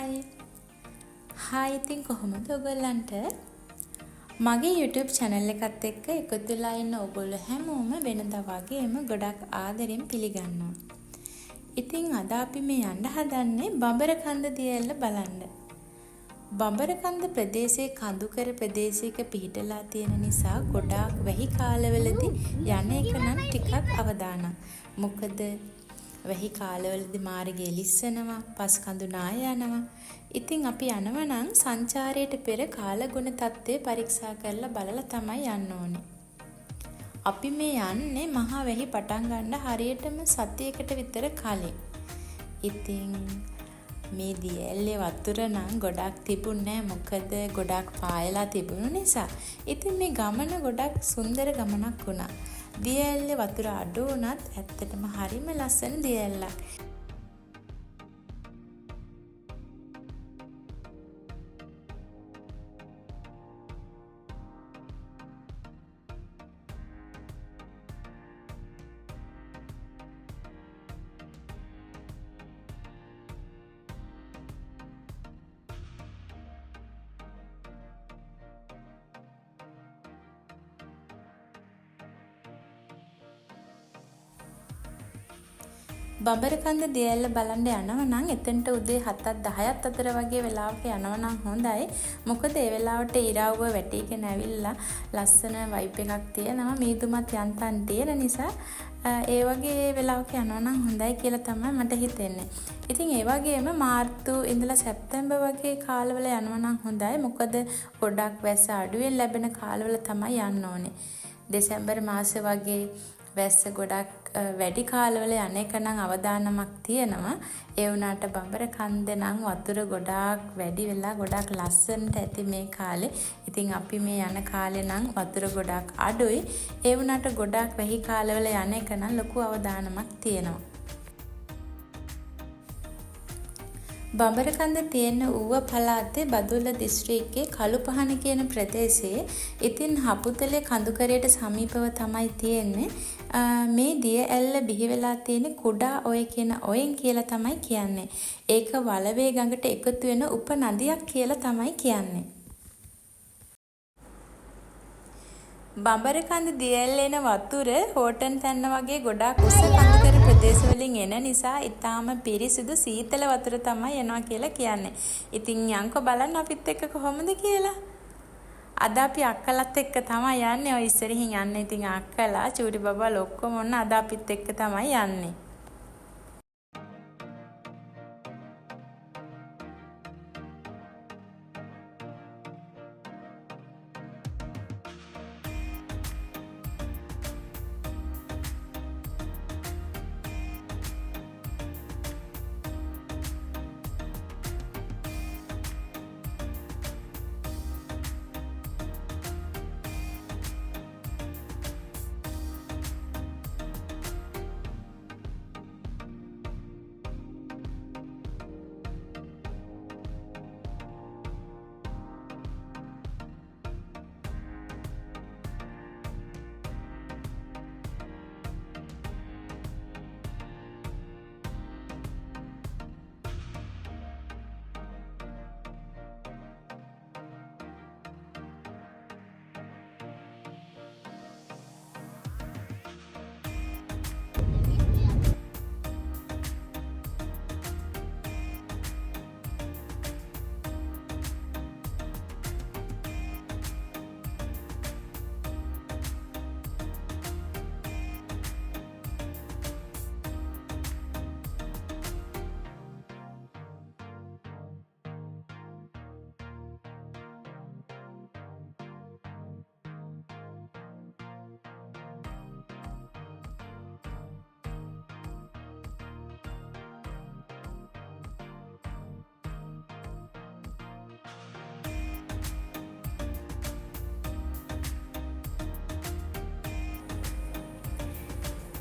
Hi ඉතින් කොහොමද ඔයගොල්ලන්ට මගේ YouTube channel එකත් එක්ක එකතු වෙලා ඉන්න ඔයගොල්ලෝ හැමෝම වෙනදා වගේම ගොඩක් ආදරෙන් පිළිගන්නවා. ඉතින් අද අපි මේ යන්න හදන්නේ බඹරකන්ද දියඇල්ල බලන්න. බඹරකන්ද ප්‍රදේශයේ කඳුකර ප්‍රදේශයක පිහිටලා තියෙන නිසා ගොඩාක් වැහි කාලවලදී යන එක නම් ටිකක් අවදානම්. මොකද වැහි කාලවලදී මාර්ගය ලිස්සනවා, පස් කඳු නාය යනවා. ඉතින් අපි යනවා නම් සංචාරයට පෙර කාලගුණ තත්ත්වය පරීක්ෂා කරලා බලලා තමයි යන්න ඕනේ. අපි මේ යන්නේ මහා වැහි පටන් ගන්න හරියටම සතියකට විතර කලින්. ඉතින් මේ දියඇල්ලේ වතුර නම් ගොඩක් තිබුණේ නැහැ. මොකද ගොඩක් පායලා තිබුණු නිසා. ඉතින් මේ ගමන ගොඩක් සුන්දර ගමනක් වුණා. දියඇල්ලේ වතුර අඩු වුණත් ඇත්තටම හරිම ලස්සන දියඇල්ලක්. බඹරකන්ද දියඇල්ල බලන්න යනවා නම් එතනට උදේ 7-10 අතර වගේ වෙලාවක යනවා නම් හොඳයි. මොකද ඒ වෙලාවට ඉරාව්ව වැටිගෙන ඇවිල්ලා ලස්සන වයිබ් එකක් තියෙනවා. මීදුමත් යන්තම් තියෙන නිසා ඒ වගේ වෙලාවක යනවා නම් හොඳයි කියලා තමයි මට හිතෙන්නේ. ඉතින් ඒ වගේම මාර්තු ඉඳලා සැප්තැම්බර් වගේ කාලවල යනවා නම් හොඳයි. මොකද ගොඩක් වැස්ස අඩුවෙන් ලැබෙන කාලවල තමයි යන්න ඕනේ. දෙසැම්බර් මාසේ වගේ වැස්ස ගොඩක් වැඩි කාලවල යන එක නම් අවදානමක් තියෙනවා. ඒ වුණාට බඹරකන්ද නම් වතුර ගොඩාක් වැඩි වෙලා ගොඩක් ලස්සනට ඇති මේ කාලේ. ඉතින් අපි මේ යන කාලේ නම් වතුර ගොඩක් අඩුයි. ඒ වුණාට ගොඩක් වැහි කාලවල යන එක නම් ලොකු අවදානමක් තියෙනවා. බඹරකන්ද තියෙන ඌව පළාතේ බදුල්ල දිස්ත්‍රික්කයේ කළුපහණ කියන ප්‍රදේශයේ ඉතින් හපුතලේ කඳුකරයට සමීපව තමයි තියෙන්නේ. මේ දියඇල්ල බිහි වෙලා තියෙන කුඩා ඔය කියන ඔයෙන් කියලා තමයි කියන්නේ. ඒක වලවේ ගඟට එකතු වෙන උපනදියක් කියලා තමයි කියන්නේ. බඹරකන්ද දියඇල්ලේ එන වතුර හෝටන් තැන්න වගේ ගොඩාක් උස කඳුකර ප්‍රදේශ වලින් එන නිසා ඊටාම පිරිසිදු සීතල වතුර තමයි එනවා කියලා කියන්නේ. ඉතින් යන්කෝ බලන්න අපිත් එක්ක කොහොමද කියලා. අද අපි අක්කලත් එක්ක තමයි යන්නේ. ඔය ඉස්සරහින් යන්නේ ඉතින් අක්කලා චූටි බබා ඔක්කොම ඔන්න අද අපිත් එක්ක තමයි යන්නේ.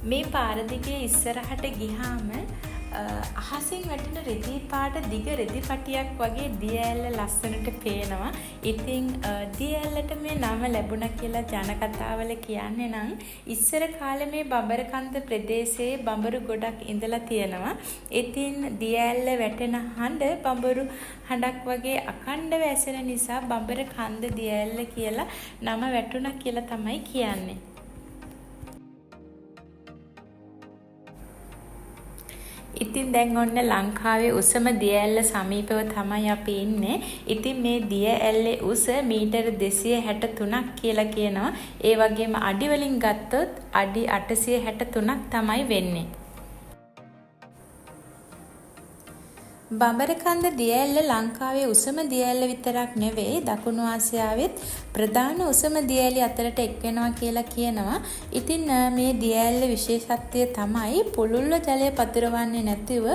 මේ පාර දිගේ ඉස්සරහට ගියාම අහසින් වැටෙන රෙදි පාට දිග රෙදි පටියක් වගේ දිය ඇල්ල ලස්සනට පේනවා. ඉතින් දිය ඇල්ලට මේ නම ලැබුණා කියලා ජනකතාවල කියන්නේ නම් ඉස්සර කාලේ මේ බඹරකන්ද ප්‍රදේශයේ බඹරු ගොඩක් ඉඳලා තියෙනවා. ඉතින් දිය ඇල්ල වැටෙන හඬ බඹරු හඬක් වගේ අඛණ්ඩව ඇසෙන නිසා බඹරකන්ද දිය ඇල්ල කියලා නම වැටුණා කියලා තමයි කියන්නේ. ඉතින් දැන් ඔන්න ලංකාවේ උසම දිය ඇල්ල සමීපව තමයි අපි ඉන්නේ. ඉතින් මේ දිය ඇල්ලේ උස මීටර 263ක් කියලා කියනවා. ඒ වගේම අඩි වලින් ගත්තොත් අඩි 863ක් තමයි වෙන්නේ. බඹරකන්ද දිය ඇල්ල ලංකාවේ උසම දිය ඇල්ල විතරක් නෙවෙයි දකුණු ආසියාවෙත් ප්‍රධාන උසම දිය ඇලි අතරට එක් වෙනවා කියලා කියනවා. ඉතින් මේ දිය ඇල්ල විශේෂත්වය තමයි පුළුල්ව ජලය පතුරවන්නේ නැතිව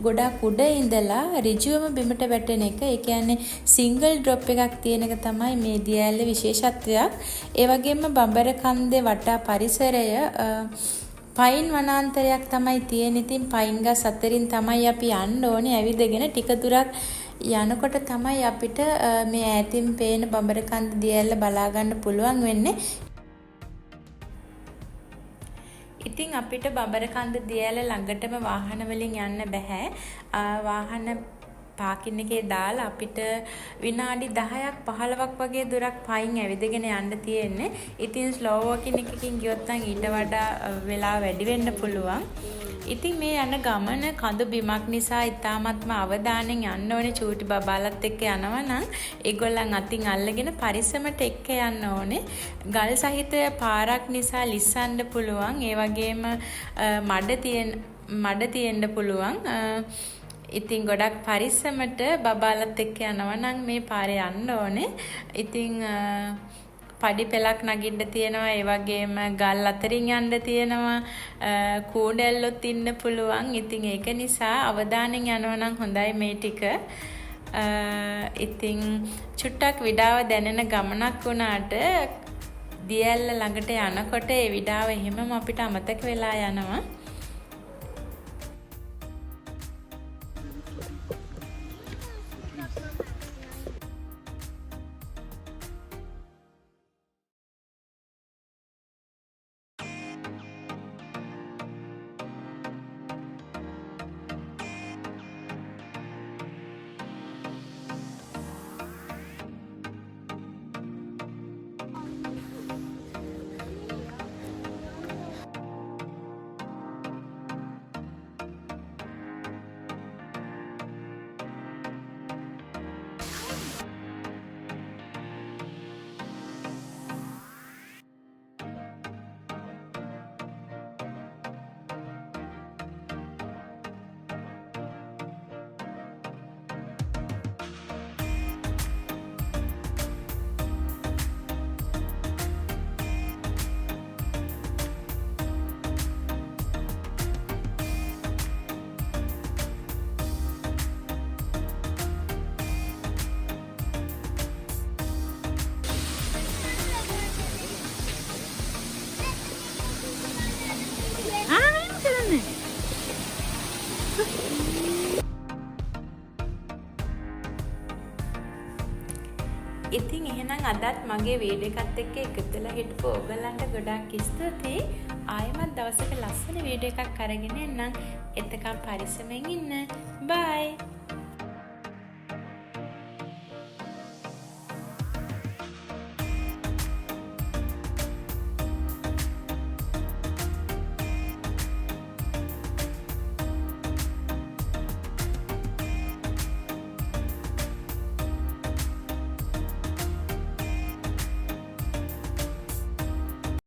ගොඩක් උඩ ඉඳලා ඍජුවම බිමට වැටෙන එක. ඒ කියන්නේ සිංගල් ඩ්‍රොප් එකක් තියෙන එක තමයි මේ දිය ඇල්ල විශේෂත්වයක්. ඒ වගේම බඹරකන්දේ වටා පරිසරය පයින් වනාන්තරයක් තමයි තියෙන. ඉතින් පයින් ගස් අතරින් තමයි අපි යන්න ඕනේ. ඇවිදගෙන ටික දුරක් යනකොට තමයි අපිට මේ ඈතින් පේන බඹරකන්ද දිය ඇල්ල බලා ගන්න පුළුවන් වෙන්නේ. ඉතින් අපිට බඹරකන්ද දිය ඇල්ල ළඟටම වාහන වලින් යන්න බෑ. වාහන පාකින් එකේ දාලා අපිට විනාඩි 10ක් 15ක් වගේ දුරක් පයින් ඇවිදගෙන යන්න තියෙන්නේ. ඉතින් ස්ලෝ වෝකින් එකකින් ගියොත් නම් ඊට වඩා වෙලා වැඩි වෙන්න පුළුවන්. ඉතින් මේ යන ගමන කඳු බිමක් නිසා ඉතාමත්ම අවධානයෙන් යන්න ඕනේ. චූටි බබාලත් එක්ක යනවා නම් ඒගොල්ලන් අතින් අල්ලගෙන පරිස්සමට එක්ක යන්න ඕනේ. ගල් සහිත පාරක් නිසා ලිස්සන්න පුළුවන්. ඒ වගේම මඩ තියෙන්න පුළුවන්. ඉතින් ගොඩක් පරිස්සමට බබාලත් එක්ක යනවා නම් මේ පාරේ යන්න ඕනේ. ඉතින් පඩි පෙලක් නගින්න තියෙනවා. ඒ වගේම ගල් අතරින් යන්න තියෙනවා. කූඩැල්ලොත් ඉන්න පුළුවන්. ඉතින් ඒක නිසා අවධානයෙන් යනවා නම් හොඳයි මේ ටික. ඉතින් චුට්ටක් විඩාව දැනෙන ගමනක් වුණාට දිය ඇල්ල ළඟට යනකොට ඒ විඩාව එහෙමම අපිට අමතක වෙලා යනවා. ඉතින් එහෙනම් අදත් මගේ වීඩියෝ එකත් එක්ක එකතු වෙලා හිටපු ඔයගලන්ට ගොඩාක් ස්තුතියි. ආයෙමත් දවසක ලස්සන වීඩියෝ එකක් අරගෙන එන්නම්. එතකම් පරිස්සමෙන් ඉන්න. බයි.